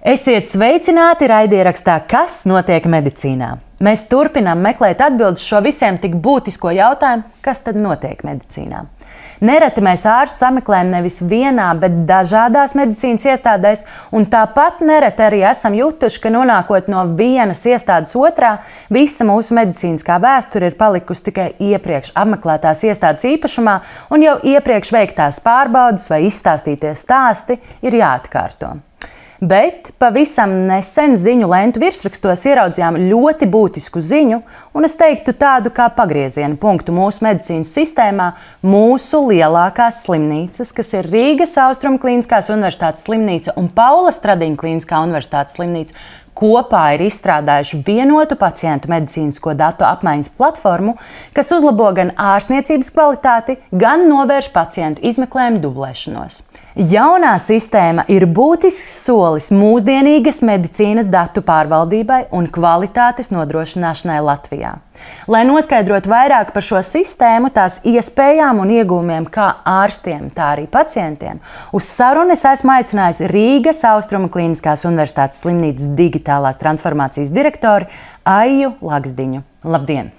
Esiet sveicināti raidierakstā Kas notiek medicīnā? Mēs turpinām meklēt atbildes šo visiem tik būtisko jautājumu, kas tad notiek medicīnā. Nereti mēs ārstu sameklējam nevis vienā, bet dažādās medicīnas iestādēs, un tāpat nereti arī esam jutuši, ka nonākot no vienas iestādes otrā, visa mūsu medicīniskā vēsture ir palikusi tikai iepriekš apmeklētās iestādes īpašumā, un jau iepriekš veiktās pārbaudes vai izstāstītie stāsti ir jāatkārto. Bet pavisam nesen ziņu lentu virsrakstos ieraudzījām ļoti būtisku ziņu, un es teiktu tādu kā pagrieziena punktu mūsu medicīnas sistēmā, mūsu lielākās slimnīcas, kas ir Rīgas Austrumu Klīniskās universitātes slimnīca un Paula Stradiņa Klīniskā universitātes slimnīca, kopā ir izstrādājuši vienotu pacientu medicīnisko datu apmaiņas platformu, kas uzlabo gan ārstniecības kvalitāti, gan novērš pacientu izmeklējumu dublēšanos. Jaunā sistēma ir būtisks solis mūsdienīgas medicīnas datu pārvaldībai un kvalitātes nodrošināšanai Latvijā. Lai noskaidrotu vairāk par šo sistēmu, tās iespējām un iegūmiem kā ārstiem, tā arī pacientiem, uz sarunu es esmu aicinājusi Rīgas Austrumu Klīniskās universitātes slimnīcas digitālās transformācijas direktori Aiju Laksdiņu. Labdien!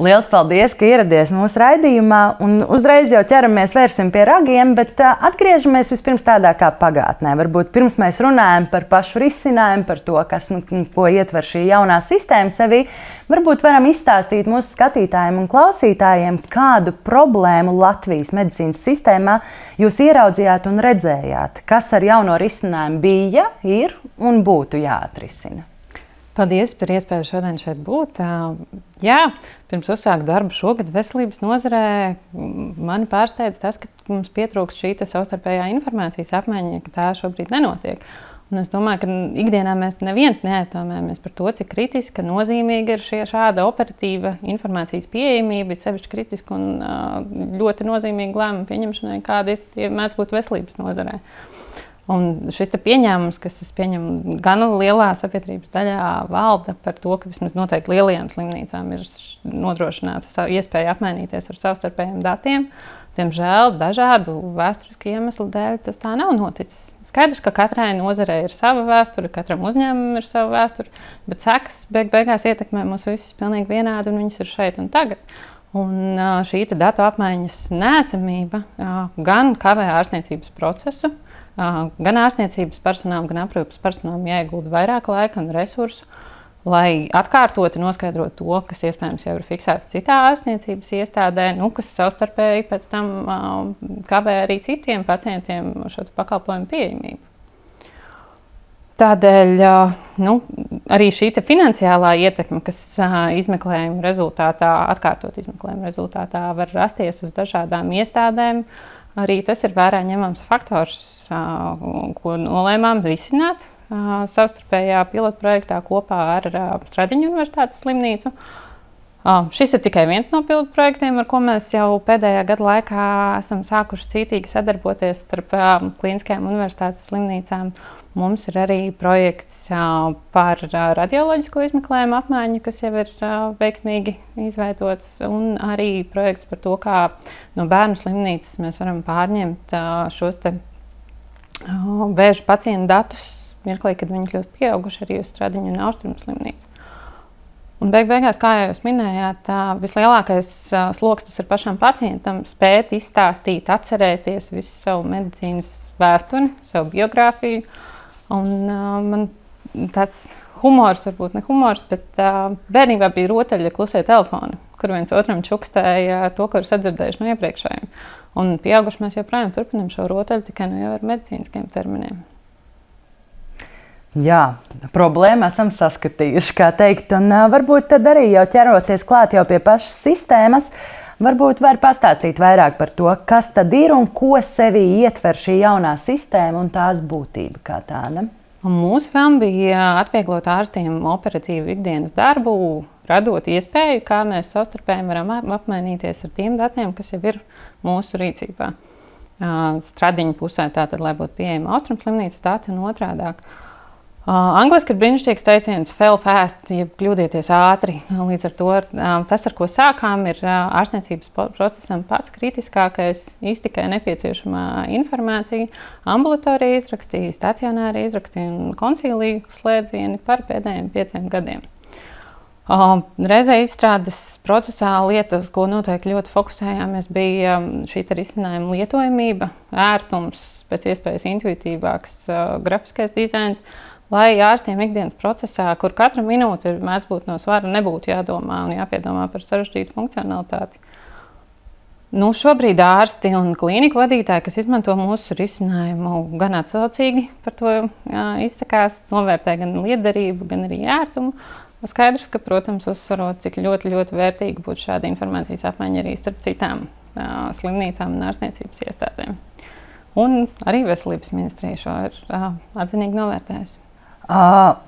Liels paldies, ka ieradies mūsu raidījumā, un uzreiz jau vērsim pie ragiem, bet atgriežamies vispirms tādā kā pagātnē. Varbūt pirms mēs runājam par pašu risinājumu, par to, ko ietver šī jaunā sistēma sevī, varbūt varam izstāstīt mūsu skatītājiem un klausītājiem, kādu problēmu Latvijas medicīnas sistēmā jūs ieraudzījāt un redzējāt, kas ar jauno risinājumu bija, ir un būtu jāatrisina. Paldies par iespēju šodien šeit būt. Jā, pirms uzsākt darbu šogad veselības nozarē mani pārsteidz tas, ka mums pietrūkst šī savstarpējā informācijas apmaiņa, ka tā šobrīd nenotiek. Un es domāju, ka ikdienā mēs neviens neaizdomājamies par to, cik kritiska, nozīmīga ir šāda operatīva informācijas pieejamība, sevišķi kritiska un ļoti nozīmīga lēmuma pieņemšanai, kādi mēdz būt veselības nozarē. Un šis pieņēmums, kas es pieņemu gan lielā sabiedrības daļā valda par to, ka vismaz noteikti lielajām slimnīcām ir nodrošināta iespēja apmainīties ar savstarpējiem datiem. Diemžēl dažādu vēsturisku iemeslu dēļ tas tā nav noticis. Skaidrs, ka katrai nozarei ir sava vēsture, katram uzņēmumam ir sava vēsture, bet sekas beigās ietekmē mūs visus pilnīgi vienādi, un viņas ir šeit un tagad. Un šī datu apmaiņas neesamība gan kavē ārstniecības procesu, gan ārstniecības personālam, gan aprūpes personālam jāiegulda vairāk laika un resursu, lai atkārtoti noskaidrotu to, kas iespējams jau ir fiksēts citā ārstniecības iestādē, kas savstarpēji pēc tam kavē arī citiem pacientiem šo pakalpojumu pieejamību. Tādēļ arī šī finansiālā ietekme, kas izmeklējuma rezultātā, atkārtot izmeklējuma rezultātā var rasties uz dažādām iestādēm, arī tas ir vērā ņemams faktors, ko nolēmām risināt savstarpējā pilotprojektā kopā ar Stradiņu universitātes slimnīcu. Šis ir tikai viens no pilotprojektiem, ar ko mēs jau pēdējā gada laikā esam sākuši cītīgi sadarboties starp klīniskajām universitātes slimnīcām. Mums ir arī projekts par radioloģisko izmeklējumu apmaiņu, kas jau ir veiksmīgi izveidots, un arī projekts par to, kā no bērnu slimnīcas mēs varam pārņemt šos vēža pacientu datus mirklī, kad viņi kļūst pieauguši arī uz Stradiņu un Austrumu slimnīcu. Un beigās, kā jau jūs minējāt, vislielākais sloks tas ir pašam pacientam spēt izstāstīt, atcerēties visu savu medicīnas vēsturi, savu biogrāfiju. Un man tāds humors, varbūt ne humors, bet bērnībā bija rotaļa klusie telefoni, kur viens otram čukstēja to, ko ir sadzirdējuši no iepriekšējiem. Un pieauguši mēs joprojām turpinām šo rotaļu tikai jau ar medicīniskiem terminiem. Jā, problēmu esam saskatījuši, kā teikt, un varbūt tad arī jau ķeroties klāt jau pie pašas sistēmas, varbūt var pastāstīt vairāk par to, kas tad ir un ko sevī ietver šī jaunā sistēma un tās būtība kā tāda. Mūsu vēlme bija atvieglot ārstiem operatīvu ikdienas darbu, radot iespēju, kā mēs savstarpēji varam apmainīties ar tiem datiem, kas jau ir mūsu rīcībā. Stradiņu pusē tātad, lai būtu pieejama Austrumu slimnīcas dati un otrādāk. Angliski ir brīnišķīgs teiciens fail fast, ja kļūdieties ātri. Līdz ar to tas, ar ko sākām, ir ārstniecības procesam pats kritiskākais, iztikai nepieciešamā informācija, ambulatorija izraksti, stacionāri izraksti un koncīliju slēdzieni par pēdējiem 5 gadiem. Reizē izstrādes procesā lietas, ko noteikti ļoti fokusējāmies, bija šī risinājuma lietojamība, ērtums, pēc iespējas intuitīvāks grafiskais dizains, lai ārstiem ikdienas procesā, kur katra minūte mēdz būt no svara, nebūtu jādomā un jāpiedomā par sarežģītu funkcionalitāti. Šobrīd ārsti un klīniku vadītāji, kas izmanto mūsu risinājumu, gan atsaucīgi par to izsakās, novērtē gan lietderību, gan arī ērtumu. Skaidrs, ka, protams, uzsvarot, cik ļoti vērtīgi būtu šāda informācijas apmaiņa arī starp citām slimnīcām un ārstniecības iestādēm. Un arī veselības ministrija šo ir atzinīgi novērtējusi.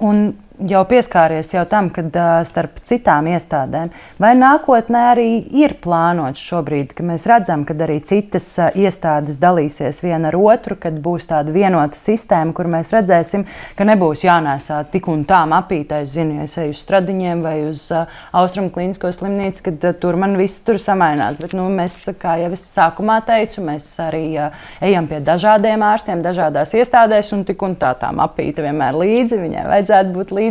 Un jau pieskāries tam, kad starp citām iestādēm, vai nākotnē arī ir plānots šobrīd, ka mēs redzam, ka arī citas iestādes dalīsies viena ar otru, kad būs tāda vienota sistēma, kur mēs redzēsim, ka nebūs jānēsā tik un tā mapītais, zinu, ja es eju uz Stradiņiem vai uz Austrumu klīnisko slimnīcu, kad tur man viss tur samainās. Bet mēs, kā jau es sākumā teicu, mēs arī ejam pie dažādiem ārstiem, dažādās iestādēs, un tik un tā mapīta vienmēr līdzi, viņai vajadzētu būt līdzi.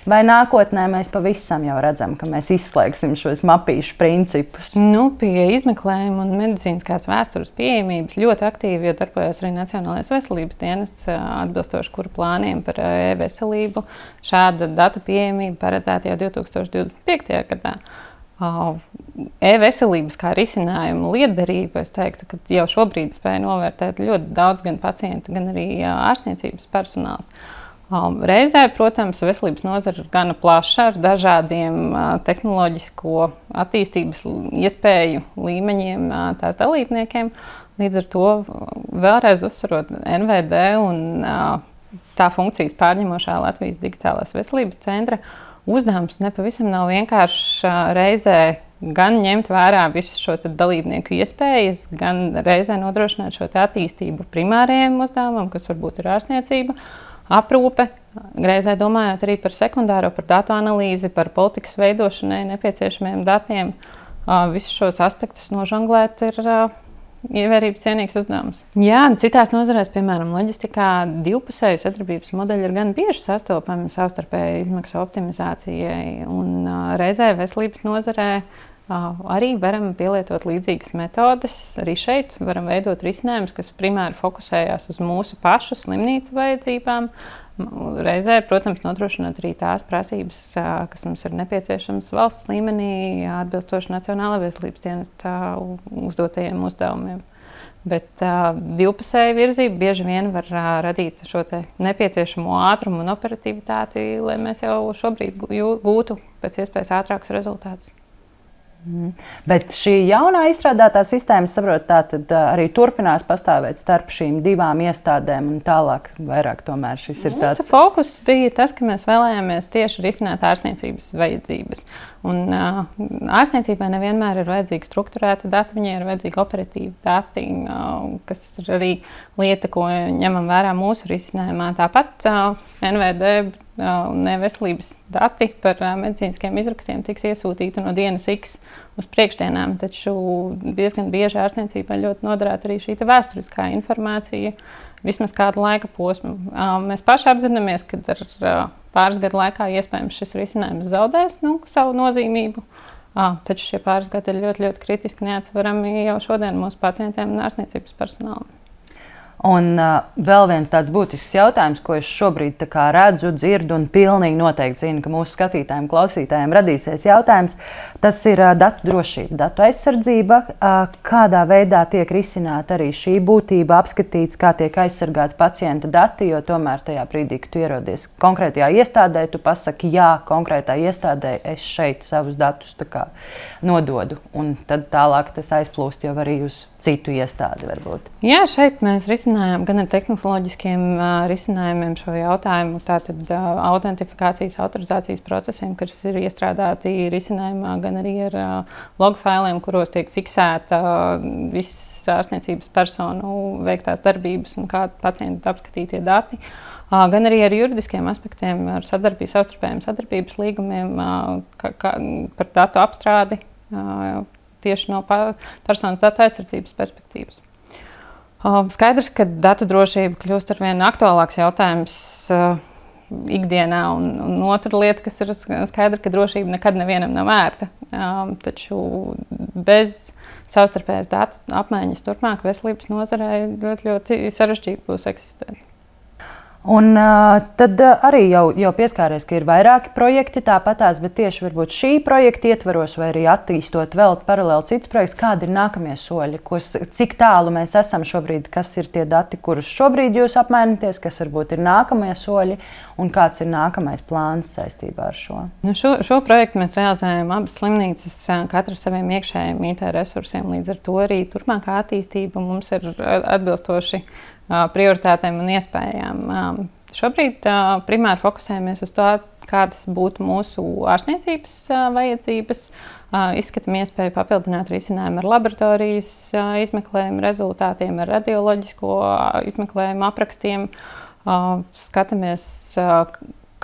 Vai nākotnē mēs pavisam jau redzam, ka mēs izslēgsim šos mapīšu principus? Pie izmeklējuma un medicīniskās vēstures pieejamības ļoti aktīvi darbojas arī Nacionālais veselības dienests, atbilstoši kuru plāniem par e-veselību. Šāda datu pieejamība paredzēta jau 2025. gadā. E-veselības kā risinājuma lietderību, es teiktu, ka jau šobrīd spēja novērtēt ļoti daudz gan pacienti, gan arī ārstniecības personāls. Reizē, protams, veselības nozara ir gana plaša ar dažādiem tehnoloģisko attīstības iespēju līmeņiem tās dalībniekiem. Līdz ar to vēlreiz uzsverot NVD un tā funkcijas pārņemošā Latvijas digitālās veselības centra uzdevums nepavisam nav vienkārši reizē gan ņemt vērā visu šo dalībnieku iespējas, gan reizē nodrošināt šo attīstību primārajiem uzdevumam, kas varbūt ir ārstniecība, aprūpe, reizē domājot arī par sekundāro, par datu analīzi, par politikas veidošanai nepieciešamiem datiem. Visus šos aspektus nožonglēt ir ievērības cienīgs uzdevums. Jā, citās nozarēs, piemēram, loģistikā, divpusēju sadarbības modeļi ir gan bieži sastopami savstarpēji izmaksu optimizācijai, un reizē veselības nozarē arī varam pielietot līdzīgas metodes. Arī šeit varam veidot risinājumus, kas primāri fokusējās uz mūsu pašu slimnīcu vajadzībām. Reizē, protams, nodrošināt arī tās prasības, kas mums ir nepieciešamas valsts līmenī, atbilstoši Nacionālā veselības dienesta uzdotajiem uzdevumiem. Bet divpusēja virzība bieži vien var radīt šo nepieciešamo ātrumu un operatīvitāti, lai mēs jau šobrīd gūtu pēc iespējas ātrākus rezultātus. Bet šī jaunā izstrādātā sistēma, saprot, tātad arī turpinās pastāvēt starp šīm divām iestādēm un tālāk vairāk tomēr šis ir tāds. Mūsu fokus bija tas, ka mēs vēlējāmies tieši risināt ārstniecības vajadzības. Un ārstniecībai nevienmēr ir vajadzīgi strukturēti dati, viņai ir vajadzīgi operatīvi dati, kas ir arī lieta, ko ņemam vērā mūsu risinājumā. Tāpat NVD un veselības dati par medicīniskiem izrakstiem tiks iesūtīti no dienas X uz priekšdienām, taču diezgan bieži ārstniecībai ļoti noderētu arī šī vēsturiskā informācija vismaz kādu laika posmu. Mēs paši apzināmies, ka ar pāris gadu laikā iespējams šis risinājums zaudēs savu nozīmību, taču šie pāris gadi ir ļoti kritiski neatsverami jau šodien mūsu pacientiem un ārstniecības personālam. Un vēl viens tāds būtisks jautājums, ko es šobrīd redzu, dzirdu un pilnīgi noteikti zinu, ka mūsu skatītājiem, klausītājiem radīsies jautājums. Tas ir datu drošība, datu aizsardzība. Kādā veidā tiek risināta arī šī būtība, apskatīts, kā tiek aizsargāti pacienta dati, jo tomēr tajā brīdī, kad tu ierodies konkrētajā iestādē, tu pasaki, jā, konkrētā iestādē es šeit savus datus nododu. Un tad tālāk tas aizplūst jau arī uz citu iestādi varbūt. Jā, šeit mēs risinājām gan ar tehnoloģiskiem risinājumiem šo jautājumu, tātad autentifikācijas, autorizācijas procesiem, kas ir iestrādāti risinājumā, gan arī ar logfailiem, kuros tiek fiksēta visas ārstniecības personu veiktās darbības un kādu pacientu apskatītie dati. gan arī ar juridiskiem aspektiem, ar savstarpējiem sadarbības līgumiem, par datu apstrādi tieši no personas datu aizsardzības perspektīvas. Skaidrs, ka datu drošība kļūst arvien aktuālāks jautājums ikdienā, un otra lieta, kas ir skaidra, ka drošība nekad nevienam nav ērta. Taču bez savstarpējas datu apmaiņas turpmāk veselības nozarē ļoti sarežģīti būs eksistēt. Un tad arī jau pieskāries, ka ir vairāki projekti tāpatās, bet tieši varbūt šī projekta ietvaros vai arī attīstot vēl paralēli citus projektus, kādi ir nākamie soļi, cik tālu mēs esam šobrīd, kas ir tie dati, kurus šobrīd jūs apmainaties, kas varbūt ir nākamie soļi un kāds ir nākamais plāns saistībā ar šo? Šo projektu mēs realizējam abas slimnīcas, katra saviem iekšējiem IT resursiem, līdz ar to arī turpmākā attīstība mums ir atbilstoši prioritātēm un iespējām. Šobrīd primāri fokusējamies uz to, kādas būtu mūsu ārstniecības vajadzības. Izskatām iespēju papildināt risinājumu ar laboratorijas izmeklējumu rezultātiem, ar radioloģisko izmeklējumu aprakstiem. Skatāmies,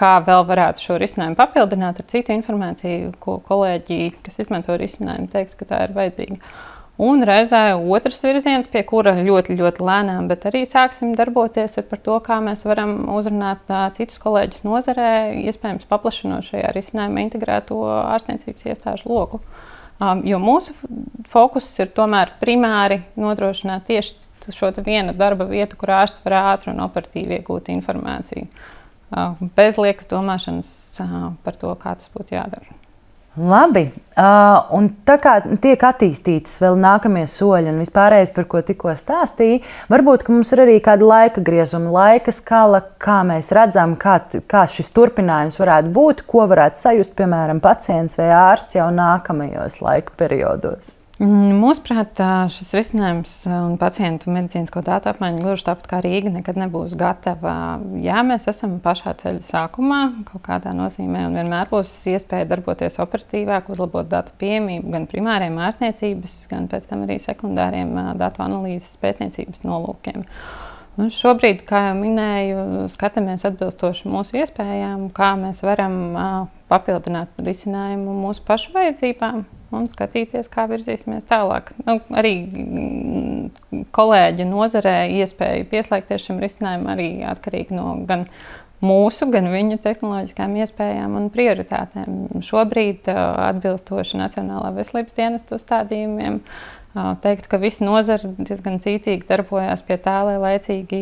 kā vēl varētu šo risinājumu papildināt ar citu informāciju, ko kolēģi, kas izmanto risinājumu, teikt, ka tā ir vajadzīga. Un reizē otrs virziens, pie kura ļoti lēnām, bet arī sāksim darboties par to, kā mēs varam uzrunāt citus kolēģus nozarē, iespējams paplašinot šajā risinājumā integrēto ārstniecības iestāžu loku. Jo mūsu fokus ir tomēr primāri nodrošināt tieši šo vienu darba vietu, kur ārsts var ātri un operatīvi iegūt informāciju. Bez liekas domāšanas par to, kā tas būtu jādara. Labi, un tā kā tiek attīstītas vēl nākamie soļi un vispārējais, par ko tikko stāstīja, varbūt, ka mums ir arī kāda laika griezuma, laika skala, kā mēs redzam, kā šis turpinājums varētu būt, ko varētu sajust, piemēram, pacients vai ārsts jau nākamajos laika periodos. Mūsuprāt, šis risinājums un pacientu medicīnisko datu apmaiņa gluži tāpat kā Rīga nekad nebūs gatava. Jā, mēs esam pašā ceļa sākumā kaut kādā nozīmē un vienmēr būs iespēja darboties operatīvāk, uzlabot datu pieejamību gan primāriem ārstniecības, gan pēc tam arī sekundāriem datu analīzes pētniecības nolūkiem. Un šobrīd, kā jau minēju, skatāmies atbilstoši mūsu iespējām, kā mēs varam papildināt risinājumu mūsu pašu vajadzībām un skatīties, kā virzīsimies tālāk. Arī kolēģi nozarē iespēju pieslēgties šim risinājumam arī atkarīgi no gan mūsu, gan viņu tehnoloģiskām iespējām un prioritātēm. Šobrīd atbilstoši Nacionālā veselības dienesta uzstādījumiem teiktu, ka visa nozara diezgan cītīgi darbojās pie tā, lai laicīgi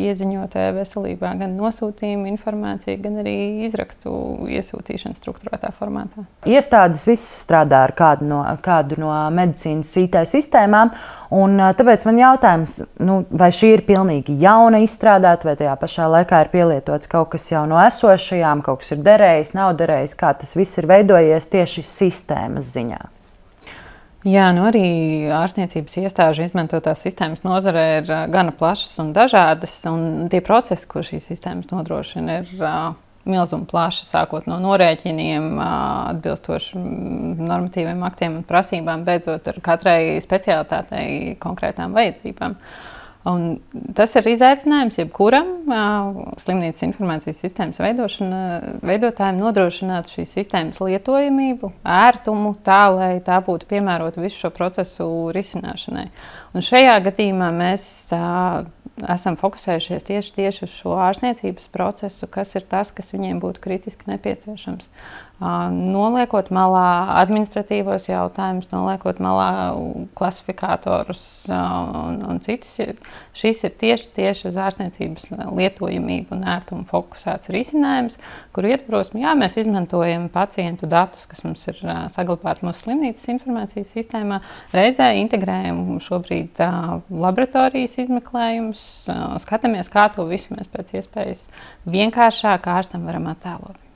ieziņot veselībā gan nosūtījumu informāciju, gan arī izrakstu iesūtīšanu strukturētā formātā. Iestādes visas strādā ar kādu no medicīnas IT sistēmām, un tāpēc man jautājums, vai šī ir pilnīgi jauna izstrādāta, vai tajā pašā laikā ir pielietots kaut kas jau no esošajām, kaut kas ir derējis, nav derējis, kā tas viss ir veidojies tieši sistēmas ziņā? Jā, arī ārstniecības iestāžu izmantotās sistēmas nozarē ir gana plašas un dažādas, un tie procesi, ko šīs sistēmas nodrošina, ir milz un plaši, sākot no norēķiniem, atbilstoši normatīviem aktiem un prasībām, beidzot ar katrai specialitātei konkrētām vajadzībām. Un tas ir izaicinājums jebkuram slimnīcas informācijas sistēmas veidotājiem nodrošināt šīs sistēmas lietojamību, ērtumu, tā, lai tā būtu piemērota visu šo procesu risināšanai. Un šajā gadījumā mēs esam fokusējušies tieši uz šo ārstniecības procesu, kas ir tas, kas viņiem būtu kritiski nepieciešams. Noliekot malā administratīvos jautājumus, noliekot malā klasifikātorus un citus. Šis ir tieši uz ārstniecības lietojamību un ērtumu fokusēts risinājums, kur ietvaros, mēs izmantojam pacientu datus, kas mums ir saglabāti mūsu slimnīcas informācijas sistēmā. Reizē integrējam šobrīd laboratorijas izmeklējumus, skatāmies, kā to visu mēs pēc iespējas vienkāršāk ārstam varam attēlot.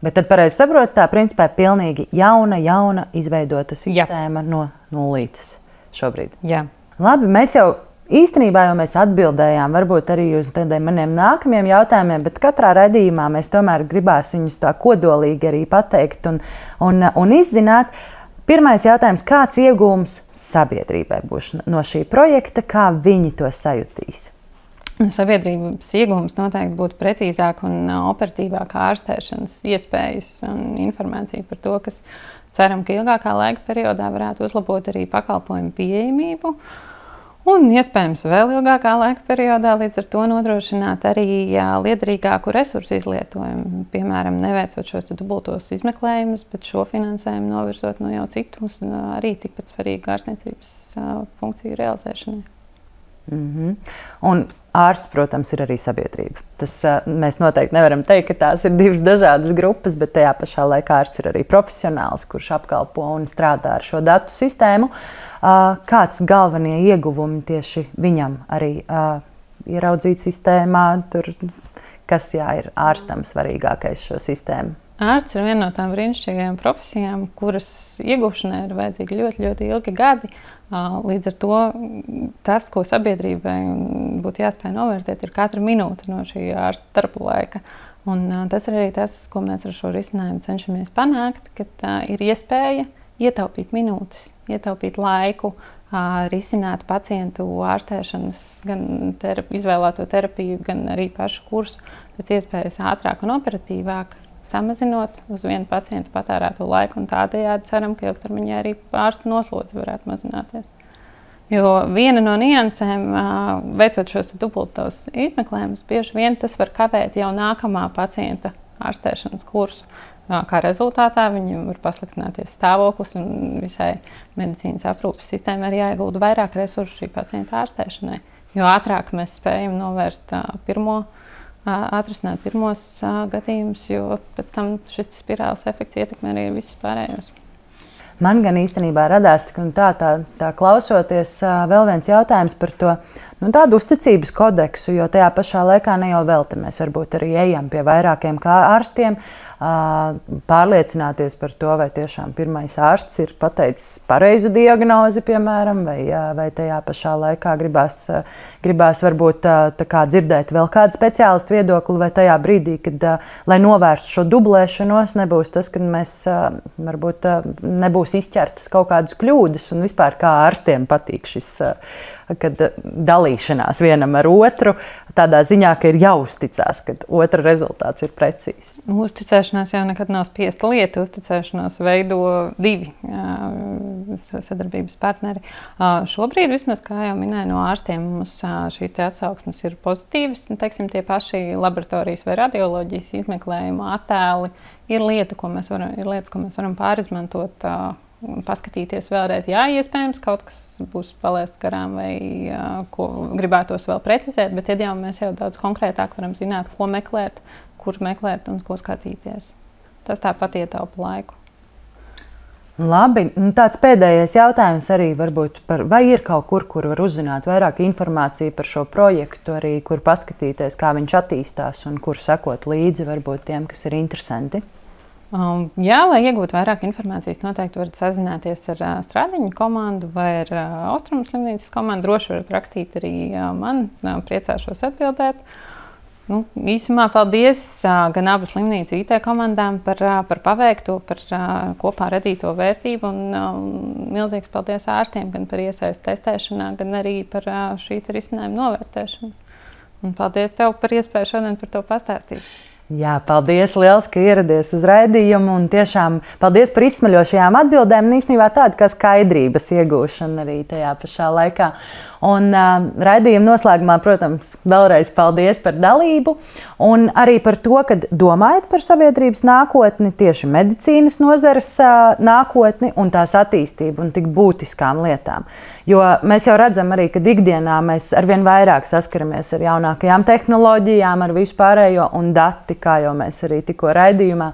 Bet tad pareizi saprot, tā principā ir pilnīgi jauna izveidota sistēma no nulītes šobrīd. Jā. Labi, mēs jau īstenībā mēs atbildējām varbūt arī uz maniem nākamajiem jautājumiem, bet katrā raidījumā mēs tomēr gribās viņus tā kodolīgi arī pateikt un izzināt. Pirmais jautājums, kāds iegūms sabiedrībai būs no šī projekta, kā viņi to sajutīs? Sabiedrības iegūms noteikti būtu precīzāk un operatīvāk ārstēšanas iespējas un informācija par to, kas ceram, ka ilgākā laika periodā varētu uzlabot arī pakalpojumu pieejamību. Un iespējams vēl ilgākā laika periodā līdz ar to nodrošināt arī liederīgāku resursu izlietojumu. Piemēram, neveicot šos dubultos izmeklējumus, bet šo finansējumu novirzot no jau citus arī tikpat svarīgu ārstniecības funkciju realizēšanai. Un ārsts, protams, ir arī sabiedrība. Mēs noteikti nevaram teikt, ka tās ir divas dažādas grupas, bet tajā pašā laikā ārsts ir arī profesionāls, kurš apkalpo un strādā ar šo datu sistēmu. Kāds galvenie ieguvumi tieši viņam arī ieraudzīt sistēmā, kas ir ārstam svarīgākais šo sistēmu? Ārsts ir viena no tām brīnišķīgajām profesijām, kuras iegūšanai ir vajadzīgi ļoti, ļoti ilgi gadi. Līdz ar to tas, ko sabiedrībai būtu jāspēj novērtēt, ir katra minūte no šī ārsta darba laika. Un tas ir arī tas, ko mēs ar šo risinājumu cenšamies panākt, kad ir iespēja ietaupīt minūtes, ietaupīt laiku, risināt pacientu ārstēšanas, gan izvēlēto terapiju, gan arī pašu kursu pēc iespējas ātrāk un operatīvāk, samazinot uz vienu pacientu patērēto laiku, un tādējādi ceram, ka ilgtermiņā arī ārstu noslodze varētu mazināties. Jo viena no niansēm, veicot šos dubultos izmeklējumus, bieži vien tas var kavēt jau nākamā pacienta ārstēšanas kursu. Kā rezultātā viņam var pasliktināties stāvoklis, un visai medicīnas aprūpes sistēmai ir jāiegulda vairāk resursu šī pacienta ārstēšanai. Jo ātrāk mēs spējam novērst atrisināt pirmos gadījumus, jo pēc tam šis spirāles efekts ietekmē arī visus pārējos. Man gan īstenībā radās tā klausoties vēl viens jautājums par to tādu uzticības kodeksu, jo tajā pašā laikā ne jau velti mēs varbūt arī ejam pie vairākiem ārstiem, pārliecināties par to, vai tiešām pirmais ārsts ir pateicis pareizu diagnozi, piemēram, vai tajā pašā laikā gribās varbūt dzirdēt vēl kādu speciālistu viedokli, vai tajā brīdī, kad, lai novērstu šo dublēšanos, nebūs tas, kad mēs varbūt nebūs izķertas kaut kādas kļūdas, un vispār kā ārstiem patīk šis kad dalīšanās vienam ar otru, tādā ziņā, ka ir jāuzticās, ka otra rezultāts ir precīzs. Uzticēšanās jau nekad nav spiesta lieta. Uzticēšanās veido divi sadarbības partneri. Šobrīd, vismaz, kā jau minēju, no ārstiem mums šīs atsauksmes ir pozitīvas. Teiksim, tie paši laboratorijas vai radioloģijas izmeklējuma attēli ir lietas, ko mēs varam pārizmantot, paskatīties vēlreiz. Jā, iespējams, kaut kas būs palaists garām vai ko gribētos vēl precizēt, bet tad jau mēs jau daudz konkrētāk varam zināt, ko meklēt, kur meklēt un ko skatīties. Tas tāpat ietaupa laiku. Labi, tāds pēdējais jautājums arī varbūt vai ir kaut kur var uzzināt vairāk informāciju par šo projektu, arī kur paskatīties, kā viņš attīstās un kur sekot līdzi varbūt tiem, kas ir interesanti? Jā, lai iegūtu vairāk informācijas, noteikti varat sazināties ar Strādiņu komandu vai ar Austrumu slimnīcas komandu. Droši varat rakstīt arī man, priecāšos atbildēt. Īsumā paldies gan abu slimnīcu IT komandām par paveikto, par kopā radīto vērtību, un milzīgs paldies ārstiem gan par iesaisti testēšanā, gan arī par šī risinājuma novērtēšanu. Un paldies tev par iespēju šodien par to pastāstīt. Jā, paldies liels, ka ieradies uz raidījumu, un tiešām paldies par izsmaļošajām atbildēm, un īstenībā tāda kā skaidrības iegūšana arī tajā pašā laikā. Un raidījuma noslēgumā, protams, vēlreiz paldies par dalību un arī par to, ka domājat par sabiedrības nākotni, tieši medicīnas nozares nākotni un tās attīstību un tik būtiskām lietām. Jo mēs jau redzam arī, ka ikdienā mēs arvien vairāk saskaramies ar jaunākajām tehnoloģijām, ar vispārējo, un dati, kā jau mēs arī tikko raidījumā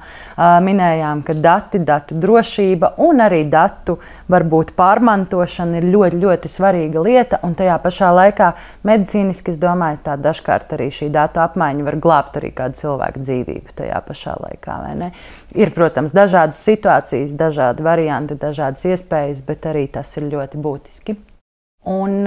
minējām, ka datu drošība un arī datu varbūt pārmantošana ir ļoti, ļoti svarīga lieta, un tajā pašā laikā medicīniski, es domāju, tā dažkārt arī šī datu apmaiņa var glābt arī kādu cilvēku dzīvību tajā pašā laikā, vai ne? Ir, protams, dažādas situācijas, dažādi varianti, dažādas iespējas, bet arī tas ir ļoti būtiski. Un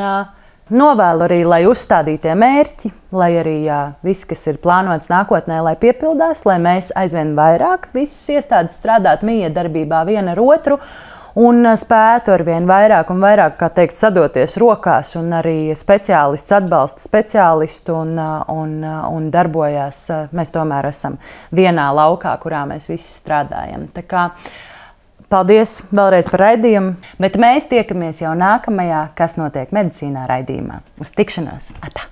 novēlu arī, lai uzstādītie mērķi, lai arī viss, kas ir plānots nākotnē, lai piepildās, lai mēs aizvien vairāk visas iestādes strādāt mijiedarbībā viena ar otru. un spētu arvien vairāk un vairāk, kā teikt, sadoties rokās, un arī speciālists atbalsta speciālistu un darbojās. Mēs tomēr esam vienā laukā, kurā mēs visi strādājam. Tā kā paldies vēlreiz par raidījumu, bet mēs tiekamies jau nākamajā Kas notiek medicīnā raidījumā. Uz tikšanos! Atā!